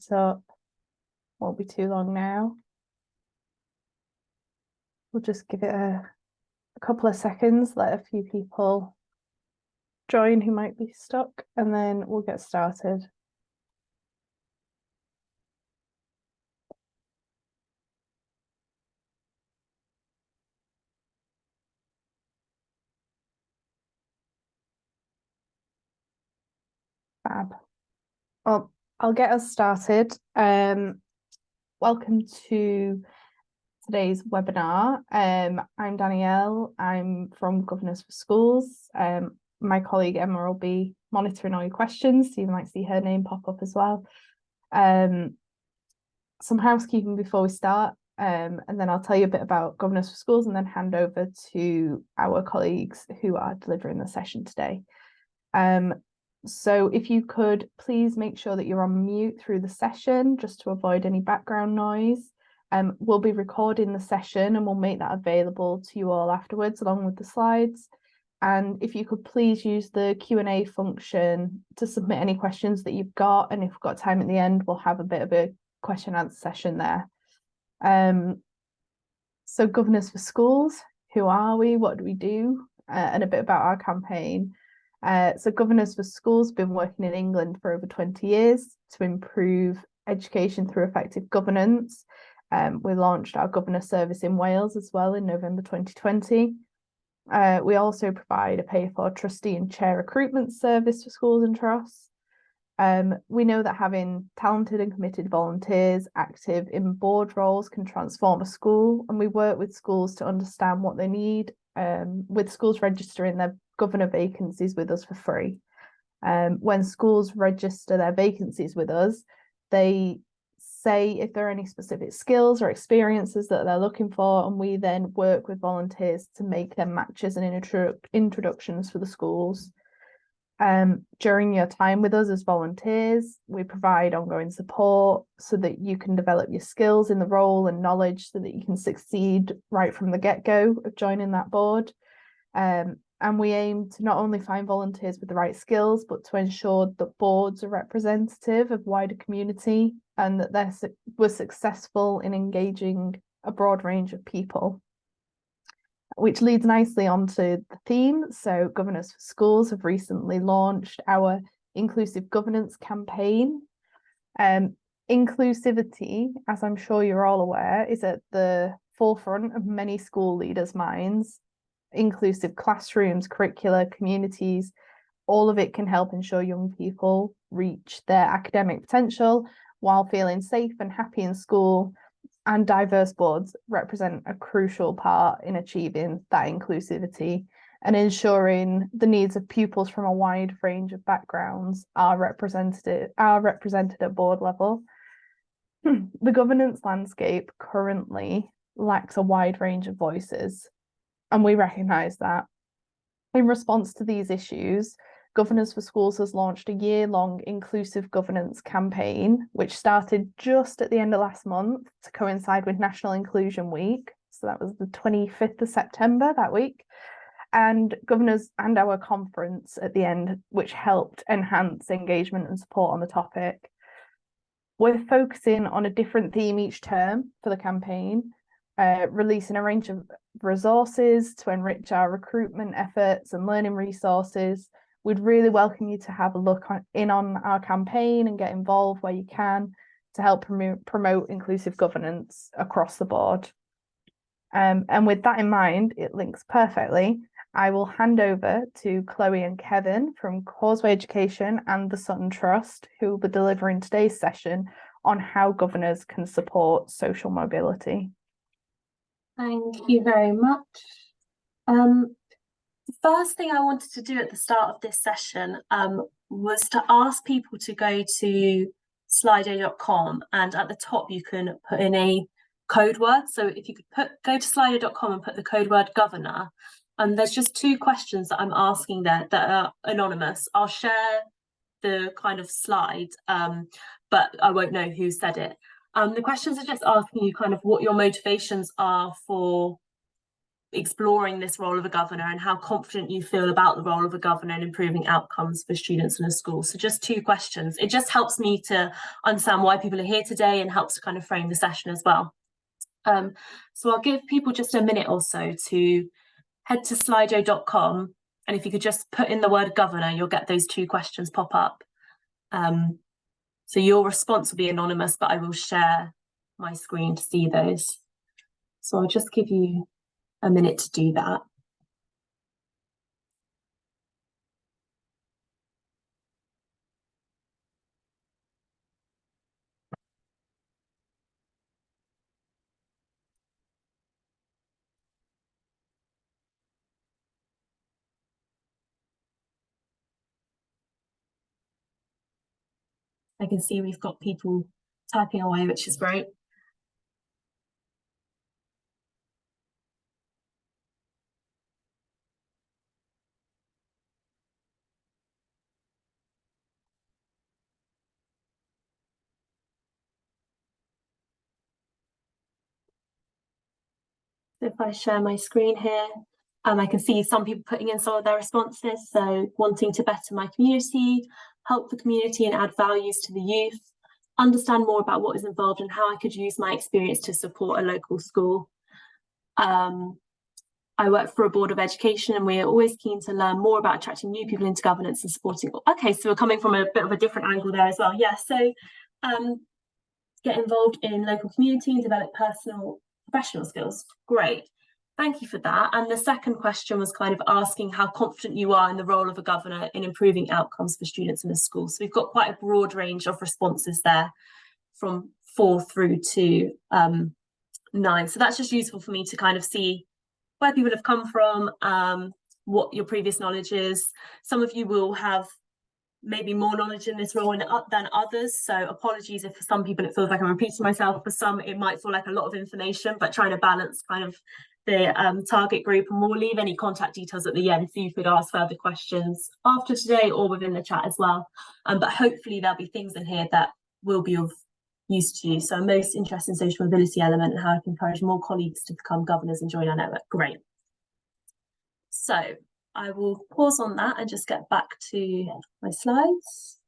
So won't be too long now. We'll just give it a couple of seconds, let a few people join who might be stuck, and then we'll get started. Fab. Well, I'll get us started. Welcome to today's webinar. I'm Danielle. I'm from Governors for Schools. My colleague Emma will be monitoring all your questions, so you might see her name pop up as well. Some housekeeping before we start, and then I'll tell you a bit about Governors for Schools and then hand over to our colleagues who are delivering the session today. So if you could please make sure that you're on mute through the session just to avoid any background noise. We'll be recording the session and we'll make that available to you all afterwards along with the slides. And if you could please use the Q&A function to submit any questions that you've got, and if we've got time at the end, we'll have a bit of a question and answer session there. So Governors for Schools, who are we? What do we do? And a bit about our campaign. So Governors for Schools have been working in England for over 20 years to improve education through effective governance. We launched our governor service in Wales as well in November 2020. We also provide a pay-for trustee and chair recruitment service for schools and trusts. We know that having talented and committed volunteers active in board roles can transform a school, and we work with schools to understand what they need, with schools registering their governor vacancies with us for free. When schools register their vacancies with us, they say if there are any specific skills or experiences that they're looking for, and we then work with volunteers to make them matches and introductions for the schools. During your time with us as volunteers, we provide ongoing support so that you can develop your skills in the role and knowledge so that you can succeed right from the get-go of joining that board. And we aim to not only find volunteers with the right skills, but to ensure that boards are representative of wider community and that we're successful in engaging a broad range of people. Which leads nicely onto the theme. So Governors for Schools have recently launched our inclusive governance campaign. Inclusivity, as I'm sure you're all aware, is at the forefront of many school leaders' minds. Inclusive classrooms, curricula, communities, all of it can help ensure young people reach their academic potential while feeling safe and happy in school, and diverse boards represent a crucial part in achieving that inclusivity and ensuring the needs of pupils from a wide range of backgrounds are represented at board level. The governance landscape currently lacks a wide range of voices, and we recognise that. In response to these issues, Governors for Schools has launched a year-long inclusive governance campaign, which started just at the end of last month to coincide with National Inclusion Week. So that was the 25th of September that week. And Governors and our conference at the end, which helped enhance engagement and support on the topic. We're focusing on a different theme each term for the campaign, releasing a range of resources to enrich our recruitment efforts and learning resources. We'd really welcome you to have a look in on our campaign and get involved where you can to help promote inclusive governance across the board. And with that in mind, it links perfectly. I will hand over to Chloe and Kevin from Causeway Education and the Sutton Trust, who will be delivering today's session on how governors can support social mobility. Thank you very much. The first thing I wanted to do at the start of this session was to ask people to go to slido.com, and at the top you can put in a code word. So if you could go to slido.com and put the code word governor, and there's just two questions that I'm asking there that are anonymous. I'll share the kind of slide, but I won't know who said it. The questions are just asking you kind of what your motivations are for exploring this role of a governor and how confident you feel about the role of a governor and improving outcomes for students in a school. So just 2 questions. It just helps me to understand why people are here today and helps to kind of frame the session as well. So I'll give people just a minute or so to head to slido.com, and if you could just put in the word governor, you'll get those 2 questions pop up. So your response will be anonymous, but I will share my screen to see those. So I'll just give you a minute to do that. I can see we've got people typing away, which is great. If I share my screen here, I can see some people putting in some of their responses. So wanting to better my community, help the community and add values to the youth, understand more about what is involved and how I could use my experience to support a local school. I work for a board of education and we're always keen to learn more about attracting new people into governance and supporting. Okay, so we're coming from a bit of a different angle there as well. Yeah, so get involved in local community and develop professional skills. Great, thank you for that. And the second question was kind of asking how confident you are in the role of a governor in improving outcomes for students in a school. So we've got quite a broad range of responses there from 4 through to 9. So that's just useful for me to kind of see where people have come from, what your previous knowledge is. Some of you will have maybe more knowledge in this role than others, so apologies if for some people it feels like I'm repeating myself. For some it might feel like a lot of information, but trying to balance kind of the target group, and we'll leave any contact details at the end so you could ask further questions after today or within the chat as well. But hopefully there'll be things in here that will be of use to you. So I'm most interested in social mobility element and how I can encourage more colleagues to become governors and join our network. Great. So I will pause on that and just get back to my slides.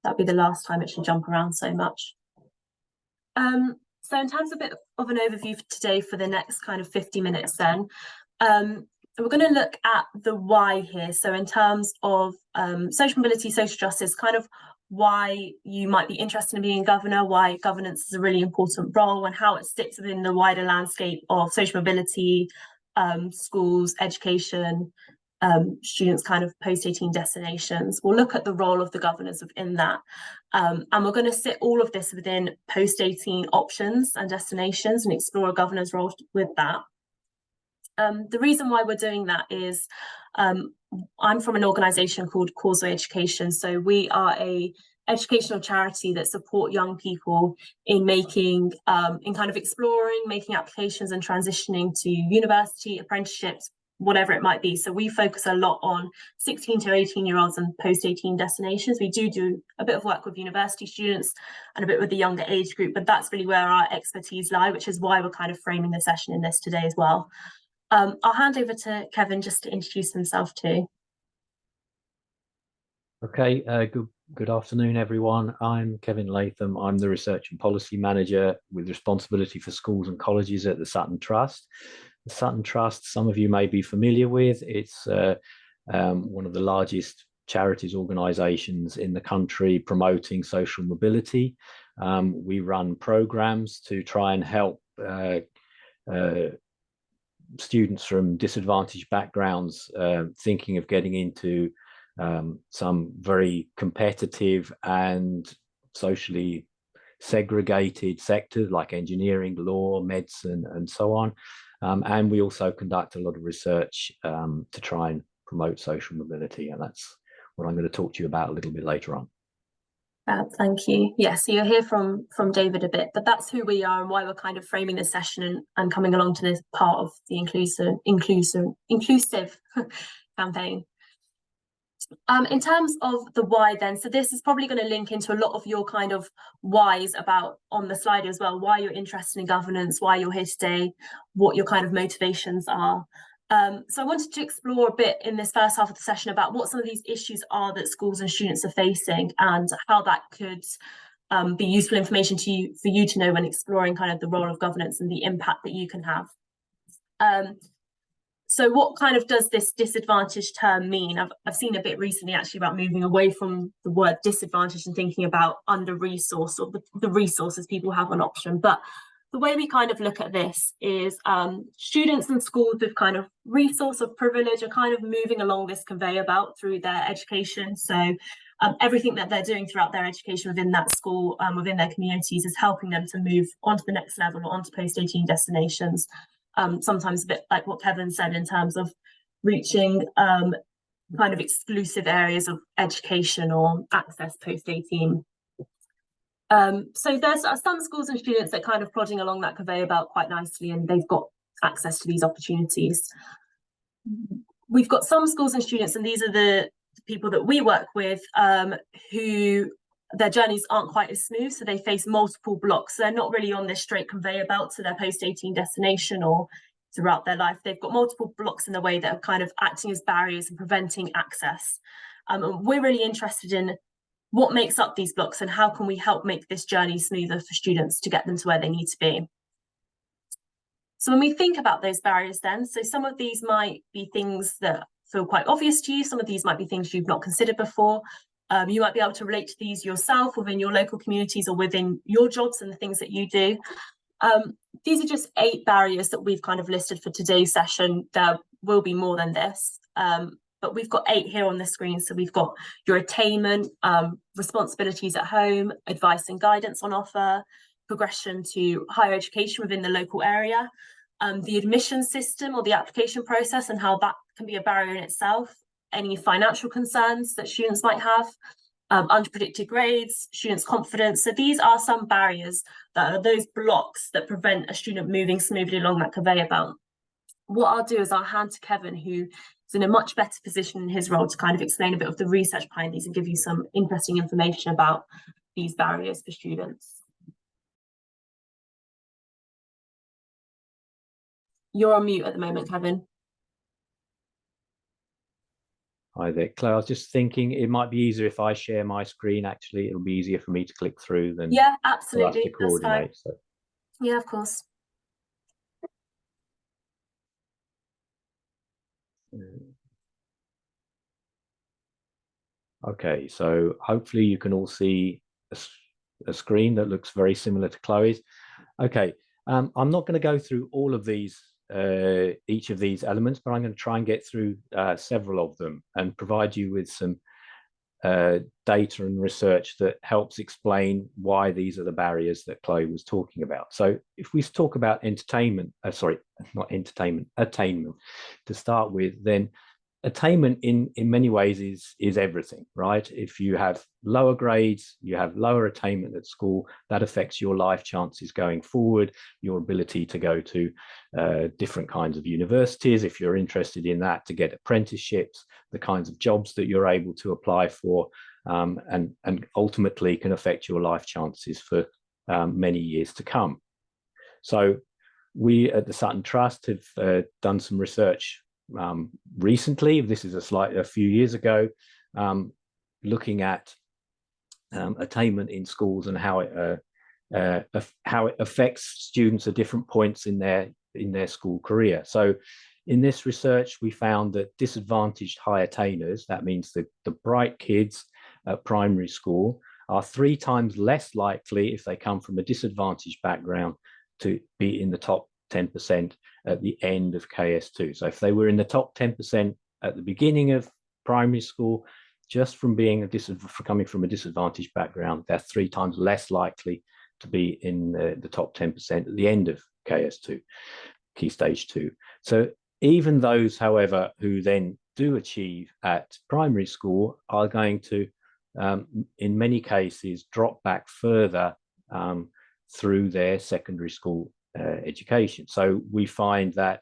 That'll be the last time it should jump around so much. So in terms of a bit of an overview for today for the next kind of 50 minutes then, we're going to look at the why here. So in terms of social mobility, social justice, kind of why you might be interested in being a governor, why governance is a really important role and how it sits within the wider landscape of social mobility, schools, education, students kind of post-18 destinations. We'll look at the role of the governors within that. And we're going to sit all of this within post-18 options and destinations and explore a governor's role with that. The reason why we're doing that is I'm from an organisation called Causeway Education. So we are a educational charity that support young people in making, in kind of exploring, making applications and transitioning to university, apprenticeships, whatever it might be. So we focus a lot on 16 to 18-year-olds and post-18 destinations. We do a bit of work with university students and a bit with the younger age group, but that's really where our expertise lie, which is why we're kind of framing the session in this today as well. I'll hand over to Kevin just to introduce himself too. Okay, good afternoon, everyone. I'm Kevin Latham. I'm the Research and Policy Manager with responsibility for schools and colleges at the Sutton Trust. The Sutton Trust, some of you may be familiar with. It's one of the largest charities organisations in the country promoting social mobility. We run programmes to try and help students from disadvantaged backgrounds thinking of getting into some very competitive and socially segregated sectors like engineering, law, medicine, and so on. And we also conduct a lot of research to try and promote social mobility, and that's what I'm going to talk to you about a little bit later on. Thank you. Yeah, so you'll hear from David a bit, but that's who we are and why we're kind of framing this session and coming along to this part of the inclusive campaign. In terms of the why then, so this is probably going to link into a lot of your kind of whys about on the slide as well, why you're interested in governance, why you're here today, what your kind of motivations are. So I wanted to explore a bit in this first half of the session about what some of these issues are that schools and students are facing and how that could be useful information for you to know when exploring kind of the role of governance and the impact that you can have. So what kind of does this disadvantaged term mean? I've seen a bit recently actually about moving away from the word disadvantaged and thinking about under-resourced, or the resources people have on option. But the way we kind of look at this is students and schools with kind of resource or privilege are kind of moving along this conveyor belt through their education. So everything that they're doing throughout their education within that school, within their communities, is helping them to move on to the next level or onto post-18 destinations. Sometimes a bit like what Kevin said in terms of reaching kind of exclusive areas of education or access post-18. So there's some schools and students that are kind of plodding along that conveyor belt quite nicely, and they've got access to these opportunities. We've got some schools and students, and these are the people that we work with, who their journeys aren't quite as smooth, so they face multiple blocks. So they're not really on this straight conveyor belt to their post-18 destination or throughout their life. They've got multiple blocks in the way that are kind of acting as barriers and preventing access. And we're really interested in what makes up these blocks and how can we help make this journey smoother for students to get them to where they need to be. So when we think about those barriers then, so some of these might be things that feel quite obvious to you, some of these might be things you've not considered before. You might be able to relate to these yourself within your local communities or within your jobs and the things that you do. These are just 8 barriers that we've kind of listed for today's session. There will be more than this, but we've got 8 here on the screen. So we've got your attainment, responsibilities at home, advice and guidance on offer, progression to higher education within the local area, the admission system or the application process and how that can be a barrier in itself, any financial concerns that students might have, unpredicted grades, students' confidence. So these are some barriers that are those blocks that prevent a student moving smoothly along that conveyor belt. What I'll do is I'll hand to Kevin, who is in a much better position in his role to kind of explain a bit of the research behind these and give you some interesting information about these barriers for students. You're on mute at the moment, Kevin. Hi there, Claire. I was just thinking it might be easier if I share my screen. Actually, it'll be easier for me to click through than yeah, for us absolutely. to coordinate. So. Yeah, of course. Okay, so hopefully you can all see a screen that looks very similar to Chloe's. Okay, I'm not going to go through all of these, each of these elements, but I'm going to try and get through several of them and provide you with some data and research that helps explain why these are the barriers that Chloe was talking about. So if we talk about attainment to start with, then attainment in many ways is everything, right? If you have lower grades, you have lower attainment at school, that affects your life chances going forward, your ability to go to different kinds of universities, if you're interested in that, to get apprenticeships, the kinds of jobs that you're able to apply for, and ultimately can affect your life chances for many years to come. So we at the Sutton Trust have done some research recently. This is a few years ago, looking at attainment in schools and how it affects students at different points in their school career. So in this research, we found that disadvantaged high attainers, that means the bright kids at primary school, are 3 times less likely, if they come from a disadvantaged background, to be in the top 10% at the end of KS2. So if they were in the top 10% at the beginning of primary school, just from being coming from a disadvantaged background, they're 3 times less likely to be in the top 10% at the end of KS2, Key Stage 2. So even those, however, who then do achieve at primary school are going to, in many cases, drop back further through their secondary school education. So we find that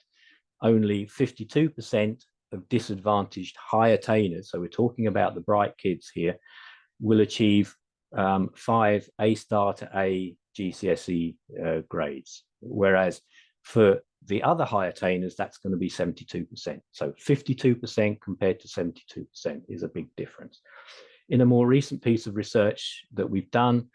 only 52% of disadvantaged high attainers, so we're talking about the bright kids here, will achieve 5 A star to A GCSE grades, whereas for the other high attainers, that's going to be 72%. So 52% compared to 72% is a big difference. In a more recent piece of research that we've done,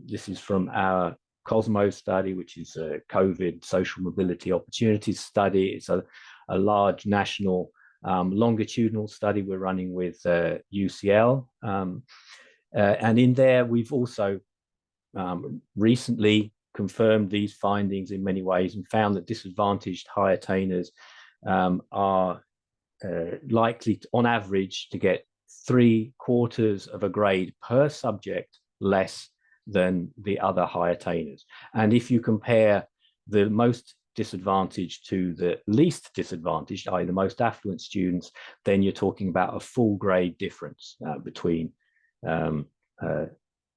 this is from our Causeway study, which is a COVID social mobility opportunities study. It's a large national longitudinal study we're running with UCL. And in there, we've also recently confirmed these findings in many ways and found that disadvantaged high attainers are likely to, on average, to get 3/4 of a grade per subject less than the other high attainers. And if you compare the most disadvantaged to the least disadvantaged, i.e. the most affluent students, then you're talking about a full grade difference between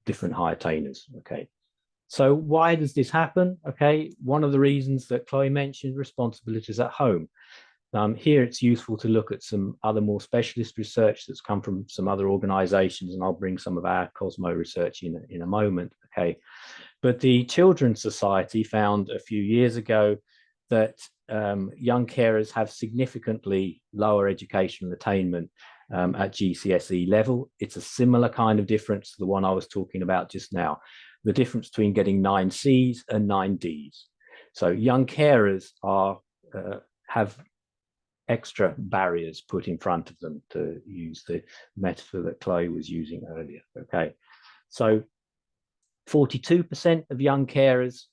different high attainers. Okay, so why does this happen? Okay, one of the reasons that Chloe mentioned, responsibilities at home. Here it's useful to look at some other more specialist research that's come from some other organizations, and I'll bring some of our Cosmo research in a moment. Okay, but the Children's Society found a few years ago that young carers have significantly lower educational attainment at GCSE level. It's a similar kind of difference to the one I was talking about just now, the difference between getting 9 Cs and 9 Ds. So young carers have extra barriers put in front of them, to use the metaphor that Chloe was using earlier. Okay, so 42% of young carers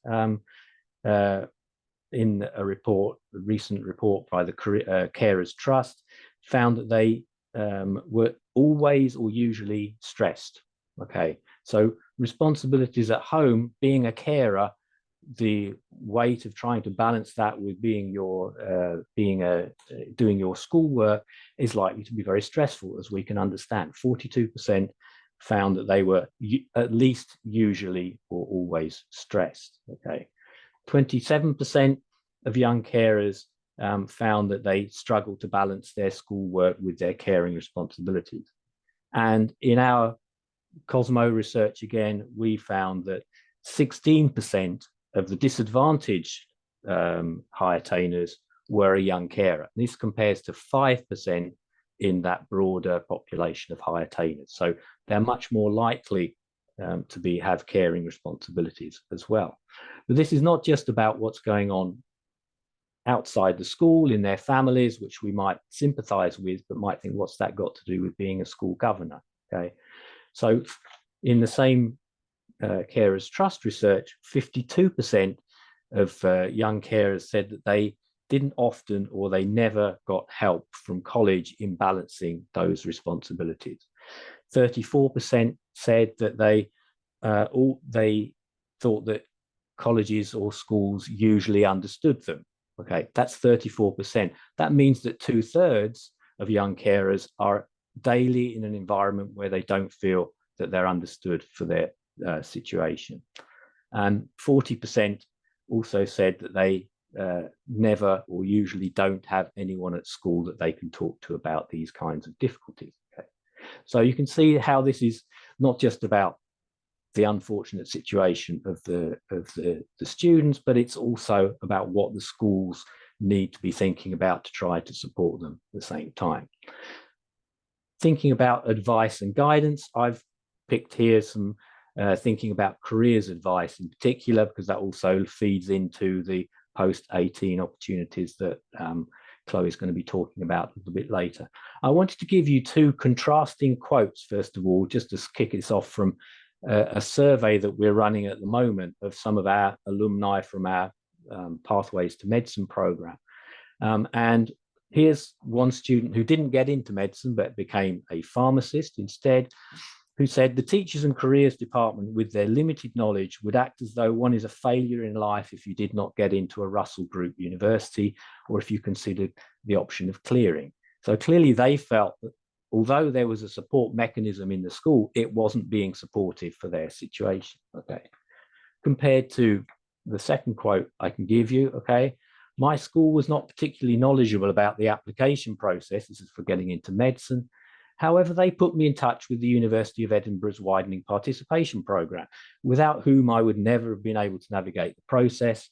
in a recent report by the Carers Trust, found that they were always or usually stressed. Okay, so responsibilities at home, being a carer, the weight of trying to balance that with doing your schoolwork is likely to be very stressful, as we can understand. 42% found that they were at least usually or always stressed. Okay, 27% of young carers found that they struggled to balance their schoolwork with their caring responsibilities. And in our Cosmo research, again, we found that 16% of the disadvantaged high attainers were a young carer. This compares to 5% in that broader population of high attainers. So they're much more likely to have caring responsibilities as well. But this is not just about what's going on outside the school in their families, which we might sympathize with, but might think, what's that got to do with being a school governor? Okay, so in the same Carers Trust research, 52% of young carers said that they didn't often or they never got help from college in balancing those responsibilities. 34% said that they thought that colleges or schools usually understood them. Okay, that's 34%. That means that 2/3 of young carers are daily in an environment where they don't feel that they're understood for their situation. And 40% also said that they never or usually don't have anyone at school that they can talk to about these kinds of difficulties. Okay, so you can see how this is not just about the unfortunate situation of the students, but it's also about what the schools need to be thinking about to try to support them at the same time. Thinking about advice and guidance, I've picked here some thinking about careers advice in particular, because that also feeds into the post-18 opportunities that Chloe is going to be talking about a little bit later. I wanted to give you 2 contrasting quotes, first of all, just to kick this off, from a survey that we're running at the moment of some of our alumni from our Pathways to Medicine program. And here's one student who didn't get into medicine but became a pharmacist instead, who said, "The Teachers and Careers Department, with their limited knowledge, would act as though one is a failure in life if you did not get into a Russell Group university, or if you considered the option of clearing." So clearly they felt that although there was a support mechanism in the school, it wasn't being supportive for their situation. Okay, compared to the second quote I can give you, okay, My school was not particularly knowledgeable about the application process. This is for getting into medicine. However, they put me in touch with the University of Edinburgh's widening participation programme, without whom I would never have been able to navigate the process.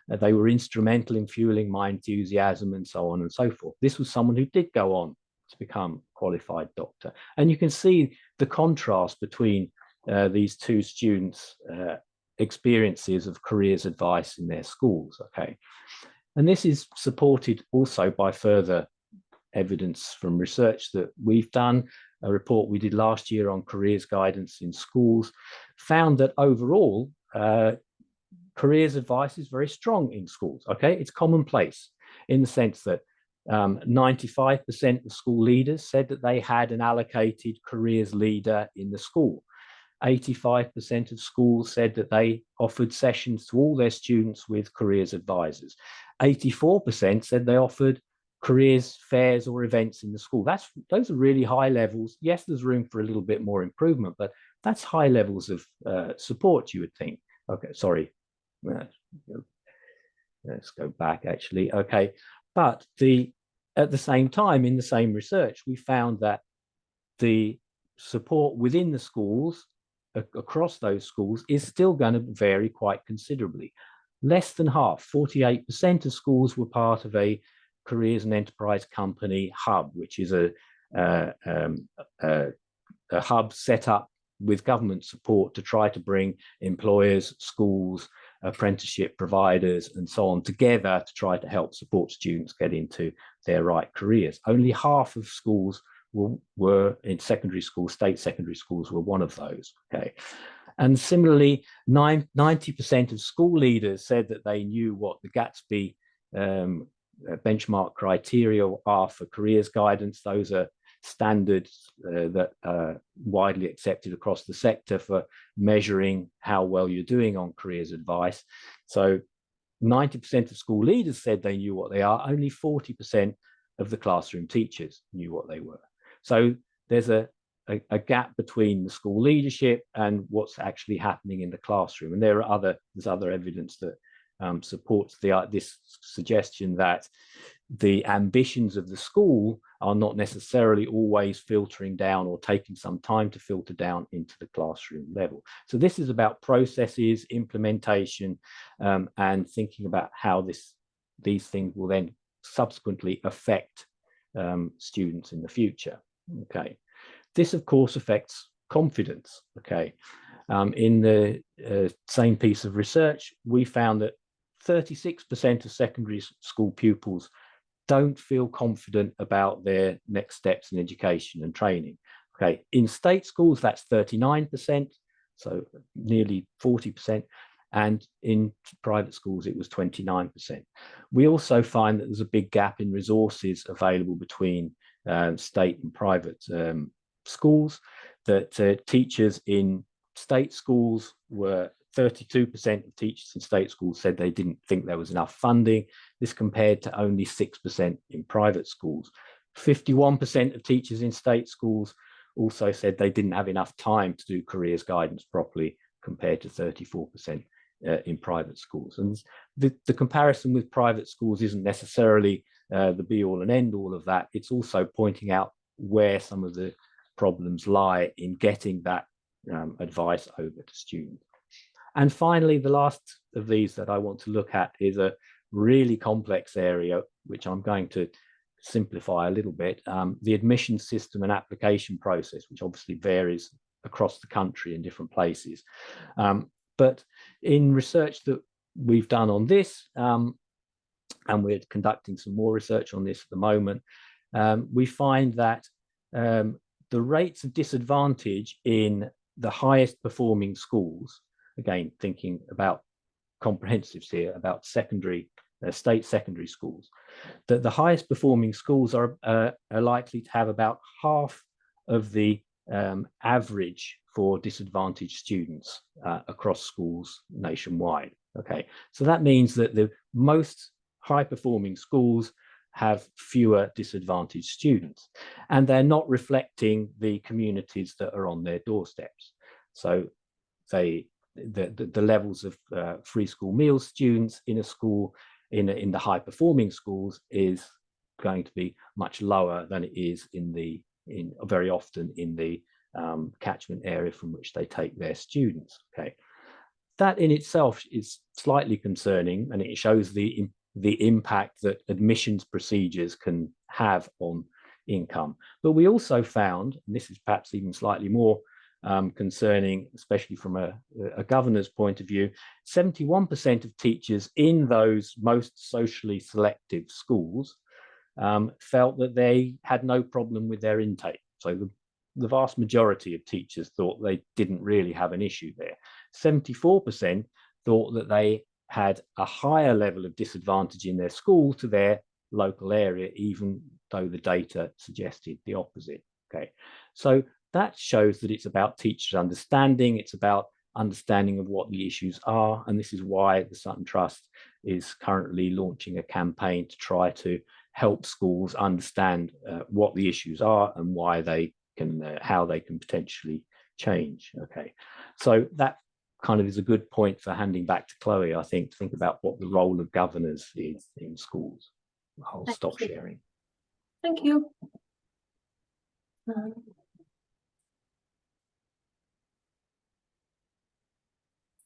They were instrumental in fueling my enthusiasm and so on and so forth. This was someone who did go on to become a qualified doctor. And you can see the contrast between these two students' experiences of careers advice in their schools. Okay. And this is supported also by further evidence from research that we've done. A report we did last year on careers guidance in schools found that overall, careers advice is very strong in schools. Okay, it's commonplace in the sense that 95% of school leaders said that they had an allocated careers leader in the school. 85% of schools said that they offered sessions to all their students with careers advisors. 84% said they offered careers fairs or events in the school. Those are really high levels. Yes, there's room for a little bit more improvement, but that's high levels of support, you would think. Okay, sorry. Let's go back actually. Okay, but at the same time, in the same research, we found that the support within the schools, across those schools, is still going to vary quite considerably. Less than half, 48% of schools were part of a careers and enterprise company hub, which is a hub set up with government support to try to bring employers, schools, apprenticeship providers, and so on together to try to help support students get into their right careers. Only half of schools were in secondary schools, state secondary schools were one of those. Okay. And similarly, 90% of school leaders said that they knew what the Gatsby benchmark criteria are for careers guidance. Those are standards that are widely accepted across the sector for measuring how well you're doing on careers advice. So 90% of school leaders said they knew what they are. Only 40% of the classroom teachers knew what they were. So there's a gap between the school leadership and what's actually happening in the classroom. And there's other evidence that supports this suggestion that the ambitions of the school are not necessarily always filtering down or taking some time to filter down into the classroom level. So this is about processes, implementation, and thinking about how these things will then subsequently affect students in the future. Okay, this of course affects confidence. Okay, in the same piece of research, we found that 36% of secondary school pupils don't feel confident about their next steps in education and training. Okay, in state schools, that's 39%, so nearly 40%, and in private schools, it was 29%. We also find that there's a big gap in resources available between state and private schools, that teachers in state schools were 32% of teachers in state schools said they didn't think there was enough funding. This compared to only 6% in private schools. 51% of teachers in state schools also said they didn't have enough time to do careers guidance properly, compared to 34% in private schools. And the comparison with private schools isn't necessarily the be all and end all of that. It's also pointing out where some of the problems lie in getting that advice over to students. And finally, the last of these that I want to look at is a really complex area, which I'm going to simplify a little bit, the admission system and application process, which obviously varies across the country in different places. But in research that we've done on this, and we're conducting some more research on this at the moment, we find that the rates of disadvantage in the highest performing schools, again, thinking about comprehensives here, about secondary, state secondary schools, that the highest performing schools are likely to have about half of the average for disadvantaged students across schools nationwide. Okay, so that means that the most high performing schools have fewer disadvantaged students, and they're not reflecting the communities that are on their doorsteps. So the levels of free school meals students in a school in the high performing schools is going to be much lower than it is very often in the catchment area from which they take their students. Okay, that in itself is slightly concerning, and it shows the impact that admissions procedures can have on income. But we also found, and this is perhaps even slightly more concerning, especially from a governor's point of view, 71% of teachers in those most socially selective schools felt that they had no problem with their intake. So the vast majority of teachers thought they didn't really have an issue there. 74% thought that they had a higher level of disadvantage in their school to their local area, even though the data suggested the opposite. Okay, so that shows that it's about teachers' understanding, it's about understanding of what the issues are, and this is why the Sutton Trust is currently launching a campaign to try to help schools understand what the issues are and why they can, how they can potentially change. Okay, so that kind of is a good point for handing back to Chloe, I think, to think about what the role of governors is in schools. I'll stop sharing. Thank you.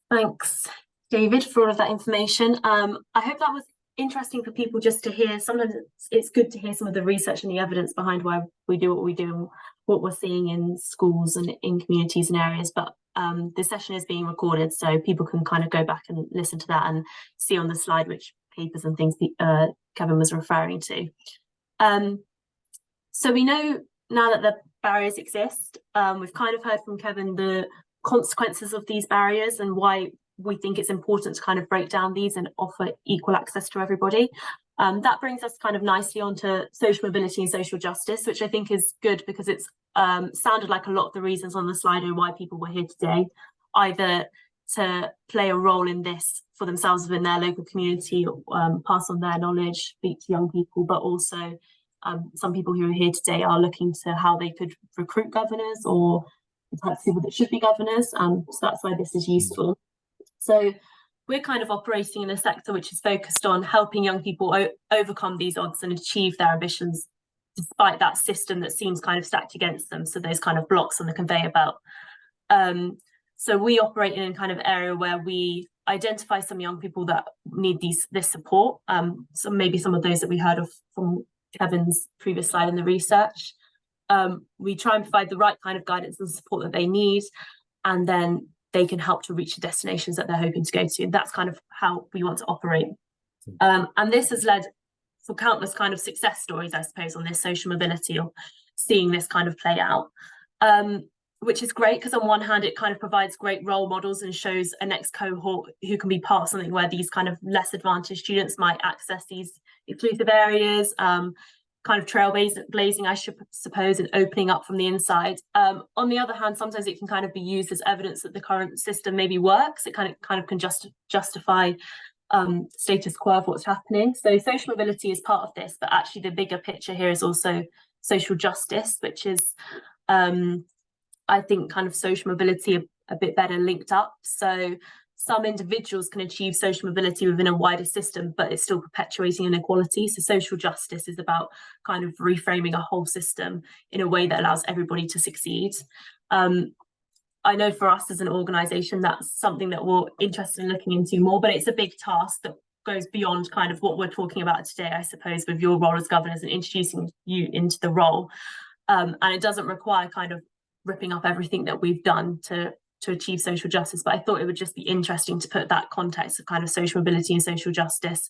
Thanks, David, for all of that information. I hope that was interesting for people just to hear. Sometimes it's good to hear some of the research and the evidence behind why we do what we do and what we're seeing in schools and in communities and areas. But this session is being recorded, so people can kind of go back and listen to that and see on the slide which papers and things Kevin was referring to. So we know now that the barriers exist. We've kind of heard from Kevin the consequences of these barriers and why we think it's important to kind of break down these and offer equal access to everybody. That brings us kind of nicely onto social mobility and social justice, which I think is good because it's sounded like a lot of the reasons on the slide are why people were here today, either to play a role in this for themselves within their local community, pass on their knowledge, speak to young people, but also some people who are here today are looking to how they could recruit governors or the types of people that should be governors. So that's why this is useful. So we're kind of operating in a sector which is focused on helping young people overcome these odds and achieve their ambitions, despite that system that seems kind of stacked against them. So those kind of blocks on the conveyor belt. So we operate in a kind of area where we identify some young people that need this support. So maybe some of those that we heard of from Kevin's previous slide in the research. We try and provide the right kind of guidance and support that they need, and then they can help to reach the destinations that they're hoping to go to. And that's kind of how we want to operate. And this has led for countless kind of success stories, I suppose, on this social mobility or seeing this kind of play out, which is great because on one hand, it kind of provides great role models and shows a next cohort who can be part of something where these kind of less advantaged students might access these exclusive areas, kind of trailblazing, I should suppose, and opening up from the inside. On the other hand, sometimes it can kind of be used as evidence that the current system maybe works. It kind of can justify status quo of what's happening. So social mobility is part of this, but actually the bigger picture here is also social justice, which is, I think, kind of social mobility a bit better linked up. So some individuals can achieve social mobility within a wider system, but it's still perpetuating inequality. So social justice is about kind of reframing a whole system in a way that allows everybody to succeed. I know for us as an organisation, that's something that we're interested in looking into more, but it's a big task that goes beyond kind of what we're talking about today, I suppose, with your role as governors and introducing you into the role. And it doesn't require kind of ripping up everything that we've done to achieve social justice, but I thought it would just be interesting to put that context of kind of social mobility and social justice,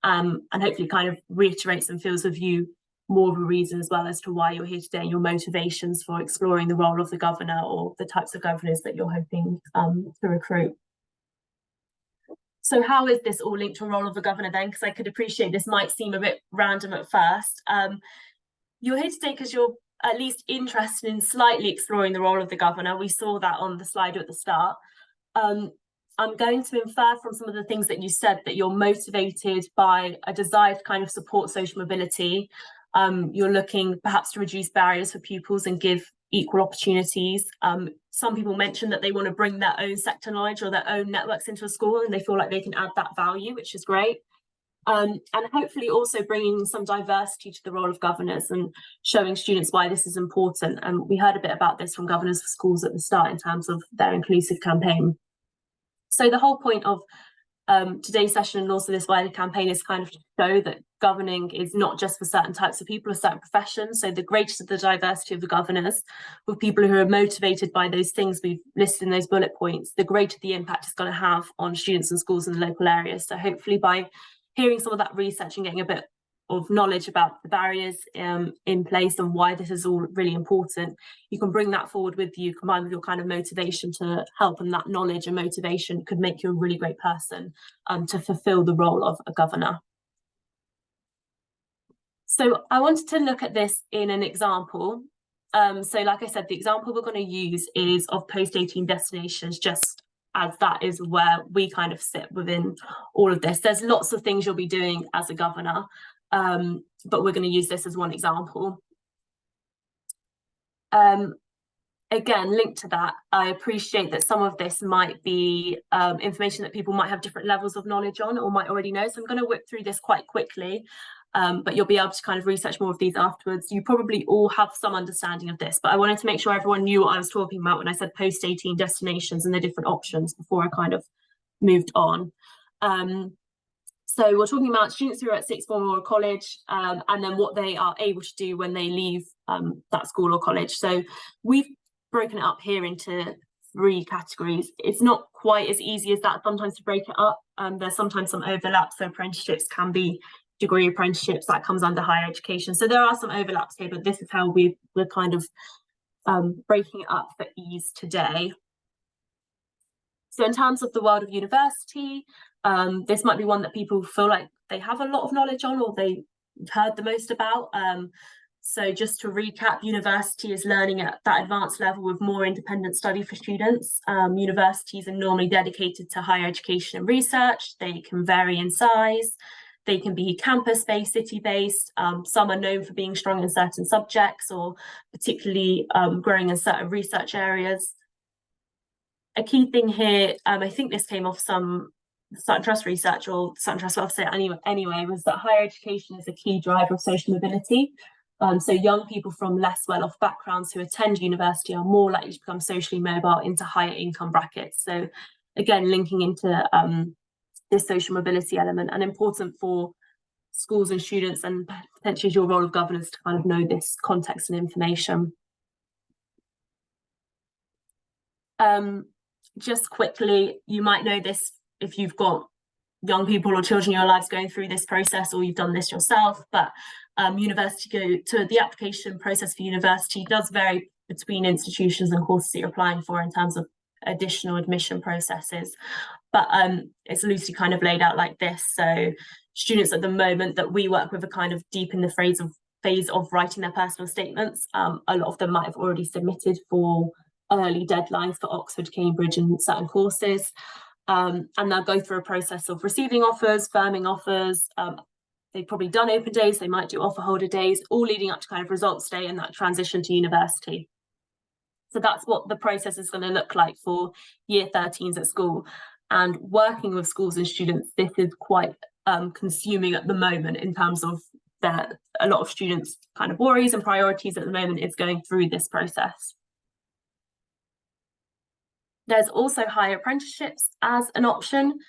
and hopefully kind of reiterate some feels with you more of a reason as well as to why you're here today and your motivations for exploring the role of the governor or the types of governors that you're hoping to recruit. So how is this all linked to a role of the governor then? Because I could appreciate this might seem a bit random at first. You're here today because you're at least interested in slightly exploring the role of the governor. We saw that on the slide at the start. I'm going to infer from some of the things that you said that you're motivated by a desire to kind of support social mobility. You're looking perhaps to reduce barriers for pupils and give equal opportunities. Some people mention that they want to bring their own sector knowledge or their own networks into a school and they feel like they can add that value, which is great. And hopefully also bringing some diversity to the role of governors and showing students why this is important. And we heard a bit about this from Governors for Schools at the start in terms of their inclusive campaign. So the whole point of today's session and also this wider campaign is kind of to show that governing is not just for certain types of people or certain professions. So the greater the diversity of the governors, with people who are motivated by those things we've listed in those bullet points, the greater the impact it's going to have on students and schools in the local areas. So hopefully by hearing some of that research and getting a bit of knowledge about the barriers in place and why this is all really important, you can bring that forward with you, combined with your kind of motivation to help, and that knowledge and motivation could make you a really great person to fulfill the role of a governor. So I wanted to look at this in an example. So like I said, the example we're going to use is of post-18 destinations, just as that is where we kind of sit within all of this. There's lots of things you'll be doing as a governor, but we're going to use this as one example. Again, linked to that, I appreciate that some of this might be information that people might have different levels of knowledge on or might already know. So I'm going to whip through this quite quickly, but you'll be able to kind of research more of these afterwards. You probably all have some understanding of this, but I wanted to make sure everyone knew what I was talking about when I said post-18 destinations and the different options before I kind of moved on. So we're talking about students who are at sixth form or college, and then what they are able to do when they leave that school or college. So we've broken it up here into 3 categories. It's not quite as easy as that sometimes to break it up. There's sometimes some overlap. So apprenticeships can be degree apprenticeships, that comes under higher education. So there are some overlaps here, but this is how we're kind of breaking it up for ease today. So in terms of the world of university, this might be one that people feel like they have a lot of knowledge on or they've heard the most about. So just to recap, university is learning at that advanced level with more independent study for students. Universities are normally dedicated to higher education and research. They can vary in size. They can be campus-based, city-based. Some are known for being strong in certain subjects or particularly growing in certain research areas. A key thing here, I think this came off some Sutton Trust research or Sutton Trust website anyway, was that higher education is a key driver of social mobility. So young people from less well-off backgrounds who attend university are more likely to become socially mobile into higher income brackets. So again, linking into this social mobility element, and important for schools and students and potentially your role of governors to kind of know this context and information. Just quickly, you might know this if you've got young people or children in your lives going through this process, or you've done this yourself, but the application process for university does vary between institutions and courses that you're applying for in terms of additional admission processes, but it's loosely kind of laid out like this. So students at the moment that we work with are kind of deep in the phase of writing their personal statements. A lot of them might have already submitted for early deadlines for Oxford, Cambridge and certain courses, and they'll go through a process of receiving offers, firming offers. They've probably done open days, they might do offer holder days, all leading up to kind of results day and that transition to university. So that's what the process is going to look like for year 13s at school. And working with schools and students, this is quite consuming at the moment in terms of that a lot of students' kind of worries and priorities at the moment is going through this process. There's also higher apprenticeships as an option.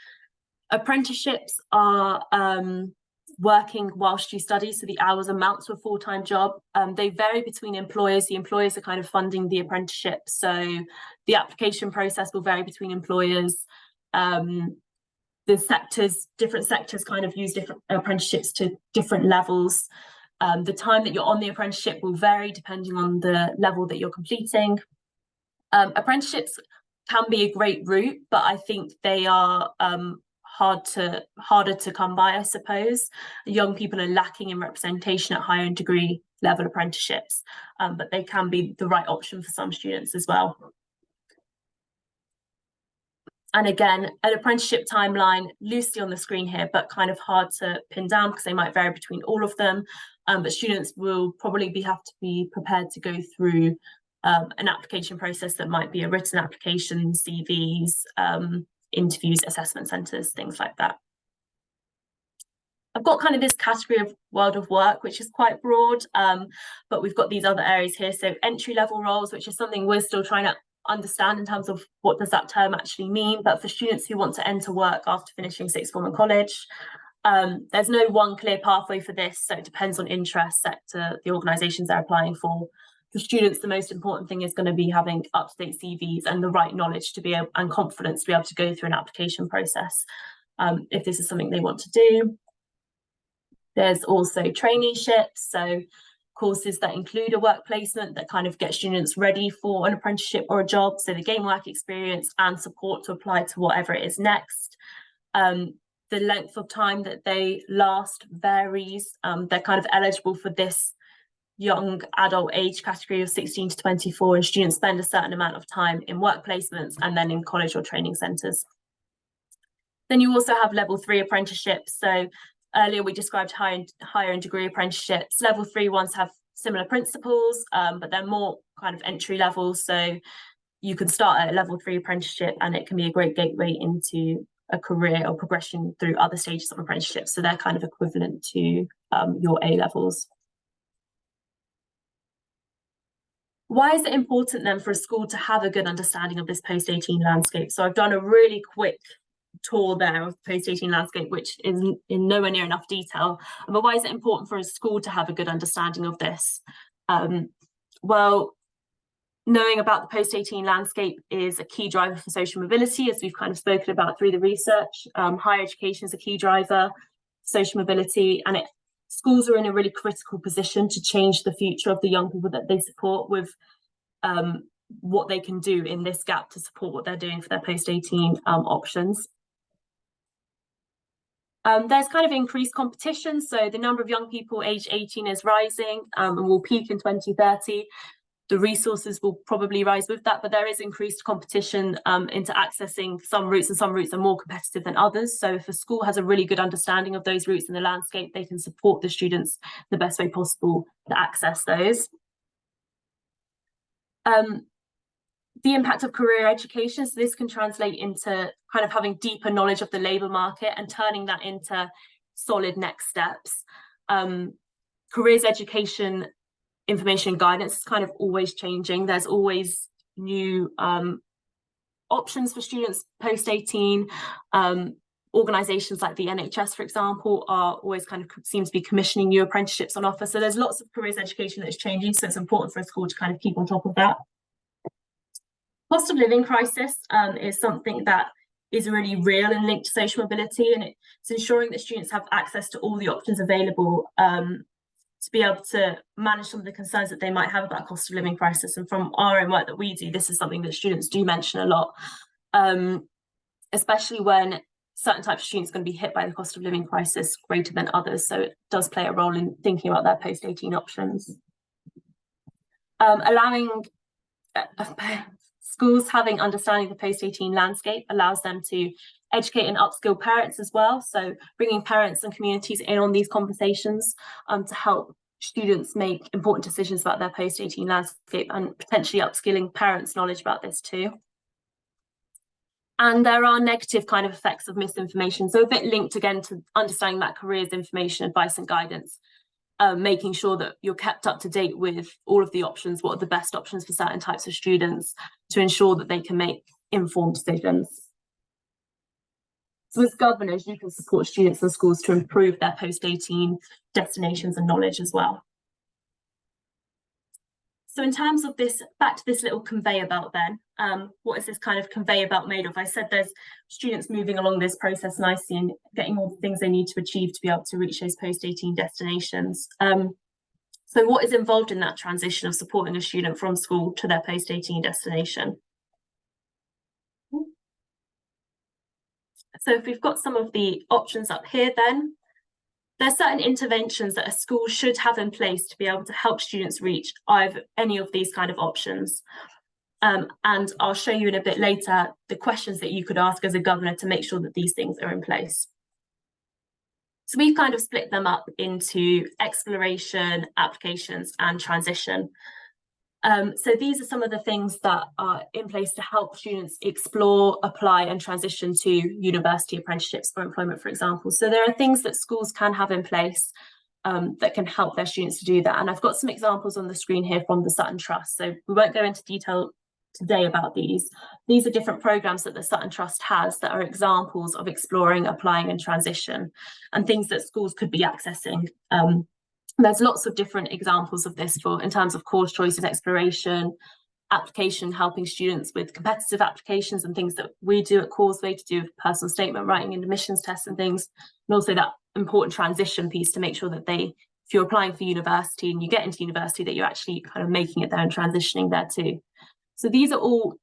Apprenticeships are working whilst you study, so the hours amount to a full-time job. They vary between employers. The employers are kind of funding the apprenticeship, so the application process will vary between employers. The sectors, different sectors kind of use different apprenticeships to different levels. The time that you're on the apprenticeship will vary depending on the level that you're completing. Apprenticeships can be a great route, but I think they are harder to come by, I suppose. Young people are lacking in representation at higher degree level apprenticeships, but they can be the right option for some students as well. And again, an apprenticeship timeline loosely on the screen here, but kind of hard to pin down because they might vary between all of them. But students will probably have to be prepared to go through an application process that might be a written application, CVs, interviews, assessment centres, things like that. I've got kind of this category of world of work, which is quite broad, but we've got these other areas here. So entry-level roles, which is something we're still trying to understand in terms of what does that term actually mean. But for students who want to enter work after finishing sixth form and college, there's no one clear pathway for this. So it depends on interest, sector, the organisations they're applying for. For students, the most important thing is going to be having up-to-date CVs and the right knowledge to be able, and confidence to be able to go through an application process if this is something they want to do. There's also traineeships, so courses that include a work placement that kind of get students ready for an apprenticeship or a job, so they gain work experience and support to apply to whatever it is next. The length of time that they last varies. They're kind of eligible for this young adult age category of 16 to 24, and students spend a certain amount of time in work placements and then in college or training centres. Then you also have level 3 apprenticeships. So earlier we described higher and degree apprenticeships. Level 3 ones have similar principles, but they're more kind of entry level. So you can start at a level 3 apprenticeship and it can be a great gateway into a career or progression through other stages of apprenticeship. So they're kind of equivalent to your A levels. Why is it important then for a school to have a good understanding of this post-18 landscape? So I've done a really quick tour there of the post-18 landscape, which is in nowhere near enough detail. But why is it important for a school to have a good understanding of this? Well, knowing about the post-18 landscape is a key driver for social mobility, as we've kind of spoken about through the research. Higher education is a key driver, social mobility, and schools are in a really critical position to change the future of the young people that they support with what they can do in this gap to support what they're doing for their post-18 options. There's kind of increased competition, so the number of young people aged 18 is rising and will peak in 2030. The resources will probably rise with that, but there is increased competition into accessing some routes, and some routes are more competitive than others. So if a school has a really good understanding of those routes in the landscape, they can support the students the best way possible to access those. The impact of career education, so this can translate into kind of having deeper knowledge of the labour market and turning that into solid next steps. Careers education information and guidance is kind of always changing. There's always new options for students post-18. Organisations like the NHS, for example, are always kind of seem to be commissioning new apprenticeships on offer. So there's lots of careers education that is changing. So it's important for a school to kind of keep on top of that. Cost of living crisis is something that is really real and linked to social mobility, and it's ensuring that students have access to all the options available to be able to manage some of the concerns that they might have about cost of living crisis. And from our own work that we do, this is something that students do mention a lot, especially when certain types of students are going to be hit by the cost of living crisis greater than others. So it does play a role in thinking about their post-18 options. Allowing schools having understanding of the post-18 landscape allows them to educate and upskill parents as well. So bringing parents and communities in on these conversations to help students make important decisions about their post-18 landscape, and potentially upskilling parents' knowledge about this too. And there are negative kind of effects of misinformation. So a bit linked again to understanding that careers information, advice and guidance, making sure that you're kept up to date with all of the options, what are the best options for certain types of students to ensure that they can make informed decisions. So as governors, you can support students and schools to improve their post-18 destinations and knowledge as well. So in terms of this, back to this little conveyor belt then, what is this kind of conveyor belt made of? I said there's students moving along this process nicely and getting all the things they need to achieve to be able to reach those post-18 destinations. So what is involved in that transition of supporting a student from school to their post-18 destination? So if we've got some of the options up here then, there's certain interventions that a school should have in place to be able to help students reach any of these kind of options. And I'll show you in a bit later the questions that you could ask as a governor to make sure that these things are in place. So we've kind of split them up into exploration, applications, and transition. So these are some of the things that are in place to help students explore, apply and transition to university apprenticeships or employment, for example. So there are things that schools can have in place that can help their students to do that. And I've got some examples on the screen here from the Sutton Trust. So we won't go into detail today about these. These are different programs that the Sutton Trust has that are examples of exploring, applying and transition, and things that schools could be accessing. There's lots of different examples of this in terms of course choices, exploration, application, helping students with competitive applications and things that we do at Causeway to do with personal statement writing and admissions tests and things, and also that important transition piece to make sure that if you're applying for university and you get into university, that you're actually kind of making it there and transitioning there too. So these are all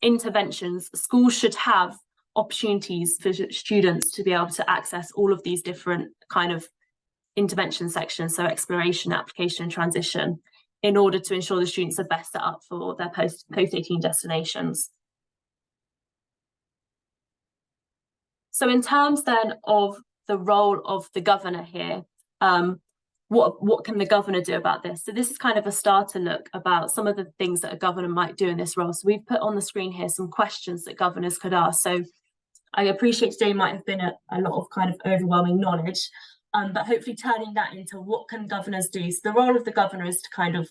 interventions. Schools should have opportunities for students to be able to access all of these different kind of intervention sections, so exploration, application and transition, in order to ensure the students are best set up for their post-18 destinations. So in terms then of the role of the governor here, what can the governor do about this? So this is kind of a starter look about some of the things that a governor might do in this role. So we've put on the screen here some questions that governors could ask. So I appreciate today might have been a lot of kind of overwhelming knowledge, but hopefully turning that into what can governors do. So the role of the governor is to kind of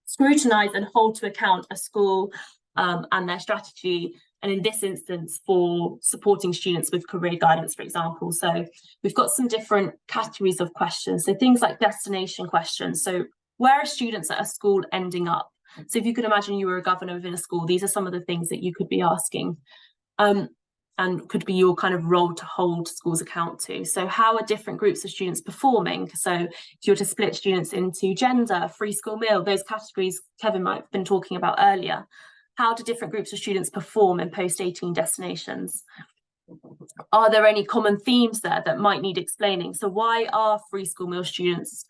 scrutinise and hold to account a school and their strategy, and in this instance for supporting students with career guidance, for example. So we've got some different categories of questions. So things like destination questions. So where are students at a school ending up? So if you could imagine you were a governor within a school, these are some of the things that you could be asking. And could be your kind of role to hold schools account to. So how are different groups of students performing? So if you're to split students into gender, free school meal, those categories Kevin might have been talking about earlier, how do different groups of students perform in post-18 destinations? Are there any common themes there that might need explaining? So why are free school meal students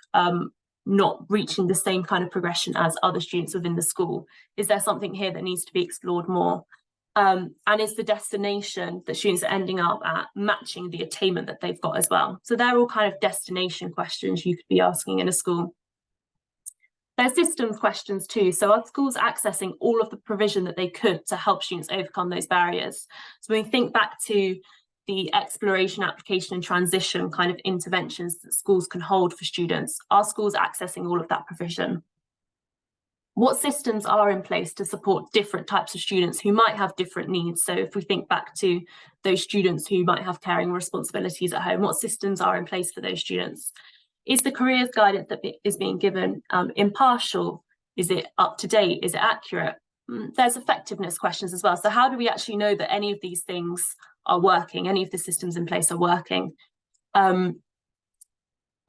not reaching the same kind of progression as other students within the school? Is there something here that needs to be explored more? And is the destination that students are ending up at matching the attainment that they've got as well? So they're all kind of destination questions you could be asking in a school. There's systems questions too. So are schools accessing all of the provision that they could to help students overcome those barriers? So when we think back to the exploration, application and transition kind of interventions that schools can hold for students, are schools accessing all of that provision? What systems are in place to support different types of students who might have different needs? So if we think back to those students who might have caring responsibilities at home, what systems are in place for those students? Is the careers guidance that is being given impartial? Is it up to date? Is it accurate? There's effectiveness questions as well. So how do we actually know that any of these things are working, any of the systems in place are working?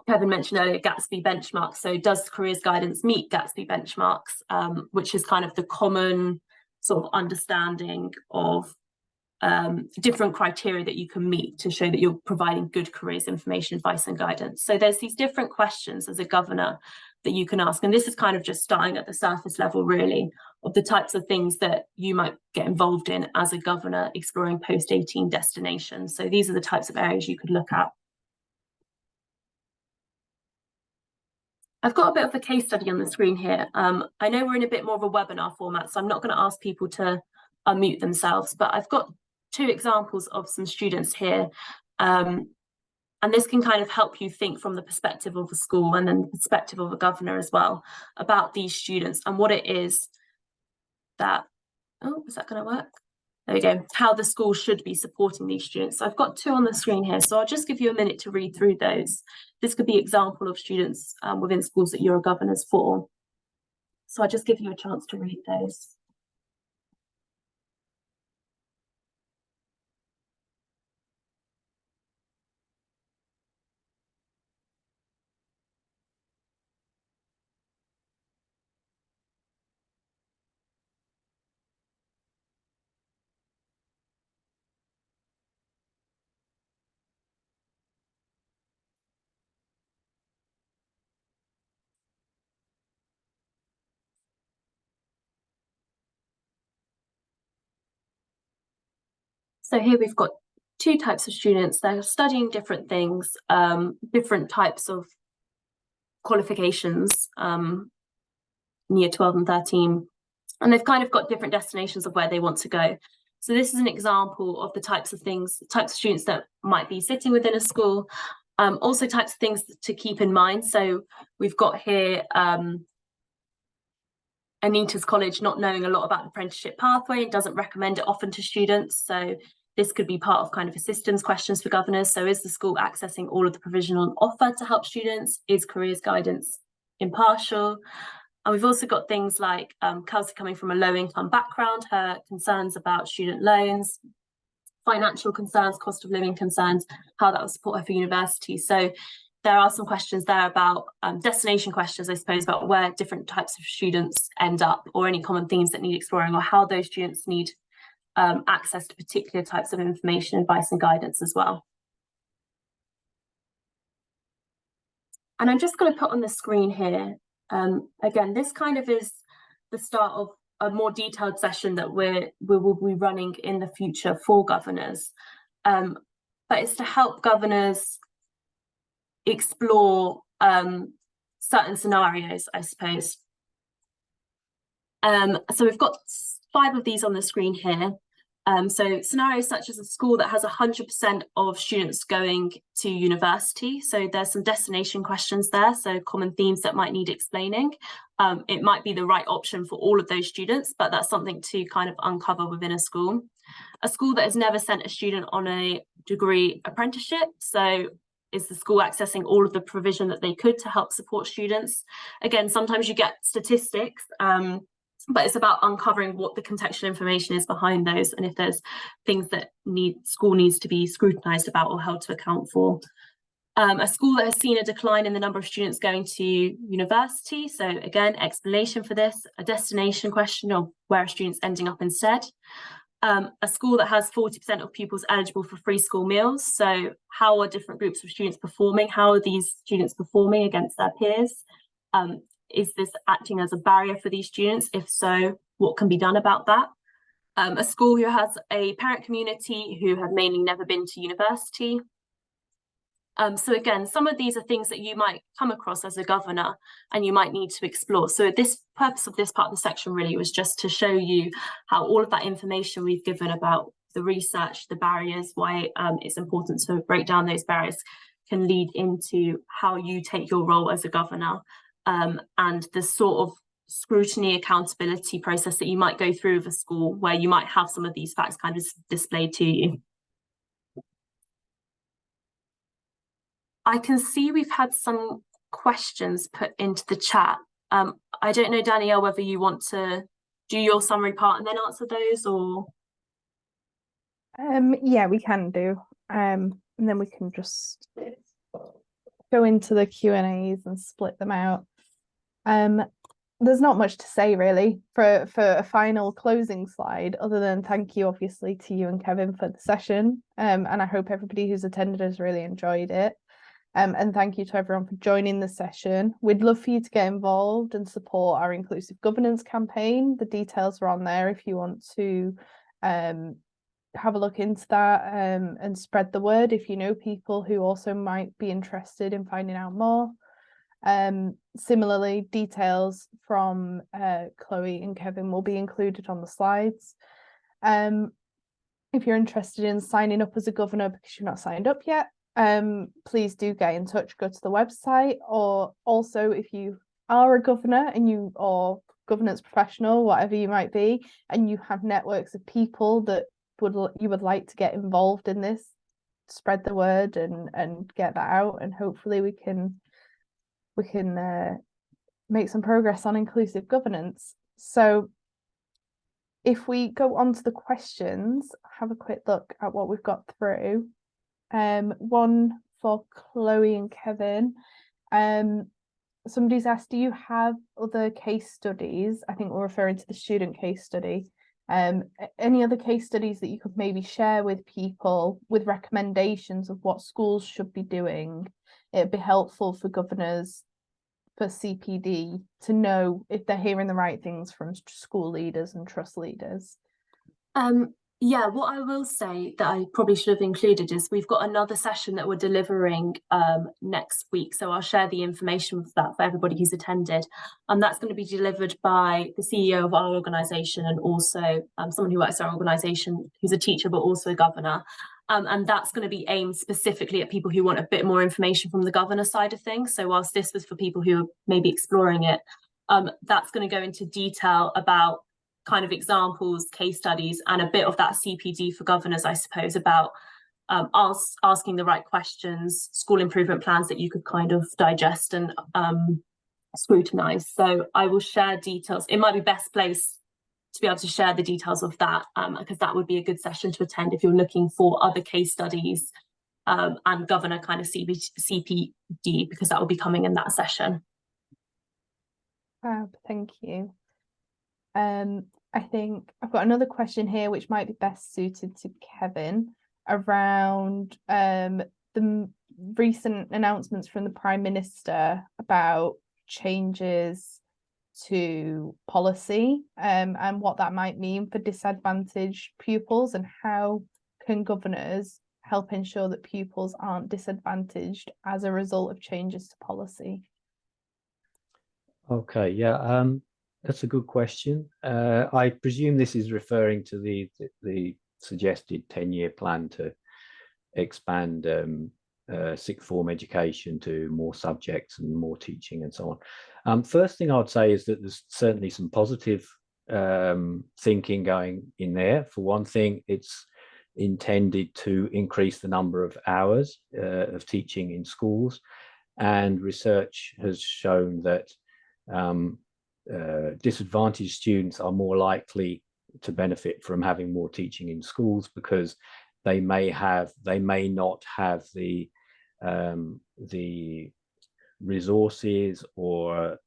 Kevin mentioned earlier Gatsby benchmarks. So does careers guidance meet Gatsby benchmarks, which is kind of the common sort of understanding of different criteria that you can meet to show that you're providing good careers information, advice and guidance. So there's these different questions as a governor that you can ask. And this is kind of just starting at the surface level, really, of the types of things that you might get involved in as a governor exploring post-18 destinations. So these are the types of areas you could look at. I've got a bit of a case study on the screen here. I know we're in a bit more of a webinar format, so I'm not going to ask people to unmute themselves, but I've got two examples of some students here. And this can kind of help you think from the perspective of a school and then the perspective of a governor as well about these students and what it is that, oh, is that going to work? There we go, how the school should be supporting these students. So I've got two on the screen here, so I'll just give you a minute to read through those. This could be an example of students within schools that you're governors for. So I'll just give you a chance to read those. So here we've got two types of students. They're studying different things, different types of qualifications. in year 12 and 13. And they've kind of got different destinations of where they want to go. So this is an example of the types of students that might be sitting within a school. Also types of things to keep in mind. So we've got here Anita's college not knowing a lot about the apprenticeship pathway and doesn't recommend it often to students. So this could be part of kind of a systems questions for governors. So is the school accessing all of the provisional offer to help students? Is careers guidance impartial? And we've also got things like Kelsey coming from a low income background, her concerns about student loans, financial concerns, cost of living concerns, how that will support her for university. So there are some questions there about destination questions, I suppose, about where different types of students end up, or any common themes that need exploring, or how those students need access to particular types of information, advice and guidance as well. And I'm just going to put on the screen here, again, this kind of is the start of a more detailed session that we will be running in the future for governors. But it's to help governors explore certain scenarios, I suppose. So we've got 5 of these on the screen here. So scenarios such as a school that has 100% of students going to university. So there's some destination questions there, so common themes that might need explaining. It might be the right option for all of those students, but that's something to kind of uncover within a school. A school that has never sent a student on a degree apprenticeship. So is the school accessing all of the provision that they could to help support students? Again, sometimes you get statistics, but it's about uncovering what the contextual information is behind those, and if there's things that school needs to be scrutinised about or held to account for. A school that has seen a decline in the number of students going to university. So again, explanation for this, a destination question of where are students ending up instead. A school that has 40% of pupils eligible for free school meals. So how are different groups of students performing? How are these students performing against their peers? Is this acting as a barrier for these students? If so, what can be done about that? A school who has a parent community who have mainly never been to university. So again, some of these are things that you might come across as a governor and you might need to explore. So this purpose of this part of the section really was just to show you how all of that information we've given about the research, the barriers, why it's important to break down those barriers, can lead into how you take your role as a governor. And the sort of scrutiny accountability process that you might go through with a school where you might have some of these facts kind of displayed to you. I can see we've had some questions put into the chat. I don't know, Danielle, whether you want to do your summary part and then answer those, or? Yeah, we can do. And then we can just go into the Q&As and split them out. There's not much to say really for a final closing slide, other than thank you obviously to you and Kevin for the session, and I hope everybody who's attended has really enjoyed it, and thank you to everyone for joining the session. We'd love for you to get involved and support our inclusive governance campaign. The details are on there if you want to have a look into that, and spread the word if you know people who also might be interested in finding out more. Similarly, details from Chloe and Kevin will be included on the slides. If you're interested in signing up as a governor because you're not signed up yet, please do get in touch, go to the website, or also if you are a governor and you or governance professional, whatever you might be, and you have networks of people that you would like to get involved in this, spread the word and get that out, and hopefully we can make some progress on inclusive governance. So if we go on to the questions, have a quick look at what we've got through. One for Chloe and Kevin. Somebody's asked, do you have other case studies? I think we're referring to the student case study. Any other case studies that you could maybe share with people with recommendations of what schools should be doing? It'd be helpful for governors, for CPD, to know if they're hearing the right things from school leaders and trust leaders. Yeah, what I will say that I probably should have included is we've got another session that we're delivering next week. So I'll share the information with that for everybody who's attended. And that's going to be delivered by the CEO of our organisation and also someone who works at our organisation who's a teacher but also a governor. And that's going to be aimed specifically at people who want a bit more information from the governor side of things. So whilst this was for people who are maybe exploring it, that's going to go into detail about kind of examples, case studies, and a bit of that CPD for governors, I suppose, about asking the right questions, school improvement plans that you could kind of digest and scrutinise. So I will share details. It might be best place to be able to share the details of that, because that would be a good session to attend if you're looking for other case studies and governor kind of CPD, because that will be coming in that session. Thank you. I think I've got another question here which might be best suited to Kevin around the recent announcements from the Prime Minister about changes to policy and what that might mean for disadvantaged pupils, and how can governors help ensure that pupils aren't disadvantaged as a result of changes to policy? Okay, yeah, that's a good question. I presume this is referring to the suggested 10-year plan to expand sixth form education to more subjects and more teaching and so on. First thing I would say is that there's certainly some positive thinking going in there. For one thing, it's intended to increase the number of hours of teaching in schools, and research has shown that disadvantaged students are more likely to benefit from having more teaching in schools, because they may not have the resources or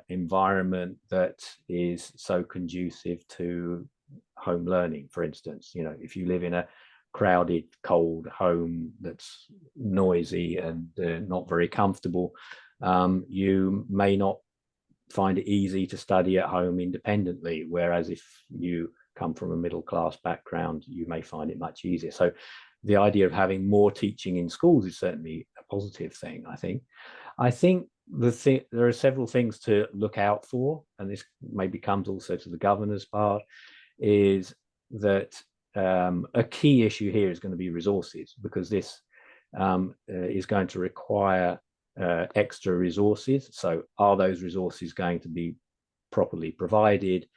environment that is so conducive to home learning. For instance, you know, if you live in a crowded, cold home that's noisy and not very comfortable, you may not find it easy to study at home independently, whereas if you come from a middle class background, you may find it much easier. So the idea of having more teaching in schools is certainly a positive thing, I think. There are several things to look out for, and this maybe comes also to the governor's part, is that a key issue here is going to be resources, because this is going to require extra resources. So are those resources going to be properly provided?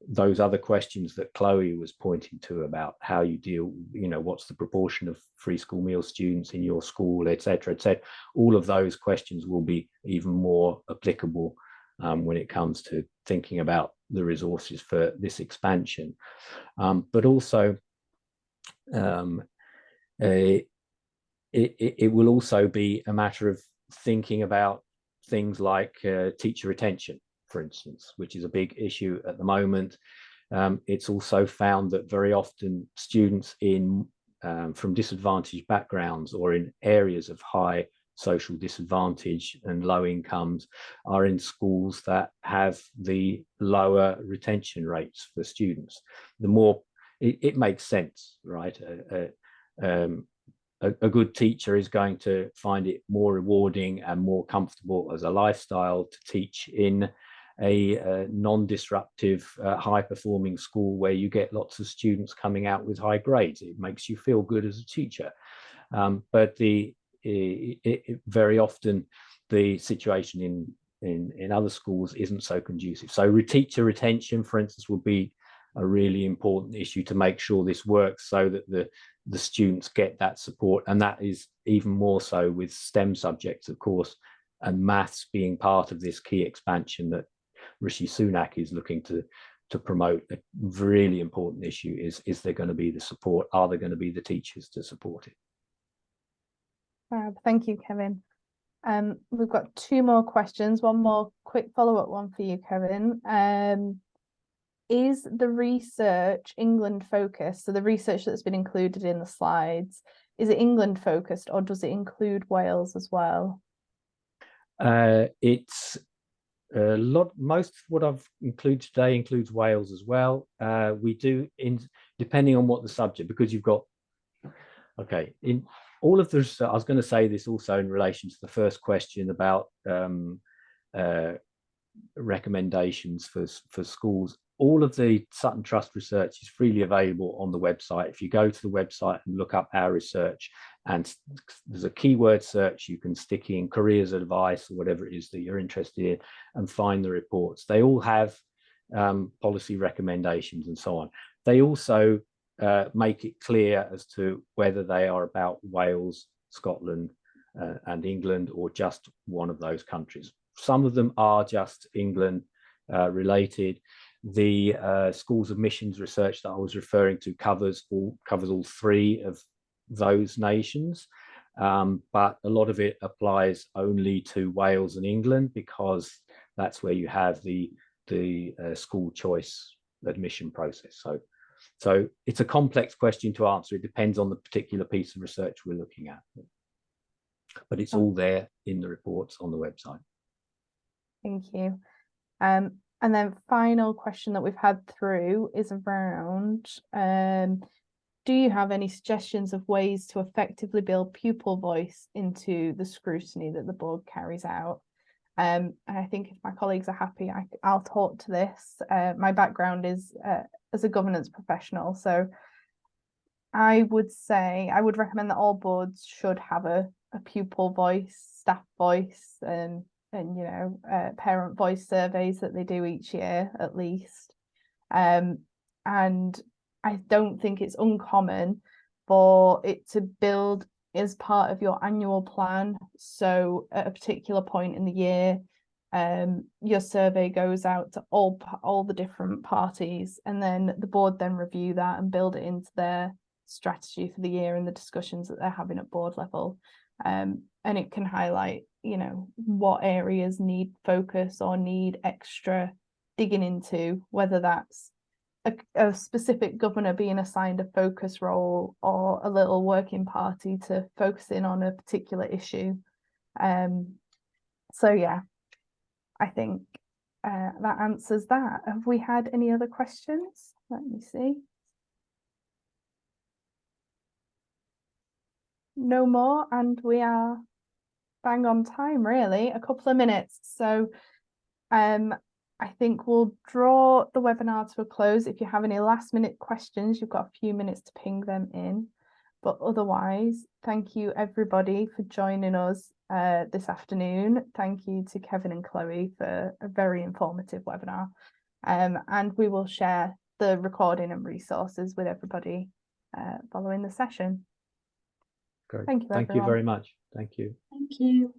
Those other questions that Chloe was pointing to about how you deal, you know, what's the proportion of free school meal students in your school, etc., etc. All of those questions will be even more applicable when it comes to thinking about the resources for this expansion. But also, it will also be a matter of thinking about things like teacher retention, for instance, which is a big issue at the moment. It's also found that very often students from disadvantaged backgrounds or in areas of high social disadvantage and low incomes are in schools that have the lower retention rates for students. The more it makes sense, right? A good teacher is going to find it more rewarding and more comfortable as a lifestyle to teach in a non-disruptive, high-performing school where you get lots of students coming out with high grades. It makes you feel good as a teacher. But very often the situation in other schools isn't so conducive. So teacher retention, for instance, will be a really important issue to make sure this works, so that the students get that support. And that is even more so with STEM subjects, of course, and maths being part of this key expansion that Rishi Sunak is looking to promote. A really important issue is there going to be the support? Are there going to be the teachers to support it? Thank you, Kevin. We've got two more questions. One more quick follow-up one for you, Kevin. Is the research England focused? So the research that's been included in the slides, is it England focused, or does it include Wales as well? It's Most of what I've included today includes Wales as well. We do, depending on what the subject, because you've got, okay, in all of this, I was going to say this also in relation to the first question about recommendations for schools. All of the Sutton Trust research is freely available on the website. If you go to the website and look up our research, and there's a keyword search, you can stick in careers advice or whatever it is that you're interested in and find the reports. They all have policy recommendations and so on. They also make it clear as to whether they are about Wales, Scotland, and England, or just one of those countries. Some of them are just England related. The schools admissions research that I was referring to covers all three of those nations, but a lot of it applies only to Wales and England, because that's where you have the school choice admission process. So it's a complex question to answer. It depends on the particular piece of research we're looking at, but it's all there in the reports on the website. Thank you. And then final question that we've had through is around, do you have any suggestions of ways to effectively build pupil voice into the scrutiny that the board carries out? And I think if my colleagues are happy, I'll talk to this. My background is as a governance professional, so I would recommend that all boards should have a pupil voice, staff voice, and parent voice surveys that they do each year at least. And I don't think it's uncommon for it to build as part of your annual plan. So at a particular point in the year, your survey goes out to all the different parties, and then the board then review that and build it into their strategy for the year and the discussions that they're having at board level. And it can highlight, what areas need focus or need extra digging into, whether that's a specific governor being assigned a focus role or a little working party to focus in on a particular issue. So yeah, I think that answers that. Have we had any other questions? Let me see. No more, and we are bang on time, really, a couple of minutes. So I think we'll draw the webinar to a close. If you have any last minute questions, you've got a few minutes to ping them in. But otherwise, thank you everybody for joining us this afternoon. Thank you to Kevin and Chloe for a very informative webinar. And we will share the recording and resources with everybody following the session. Great. Thank you, Thank you everyone. very much. Thank you. Thank you.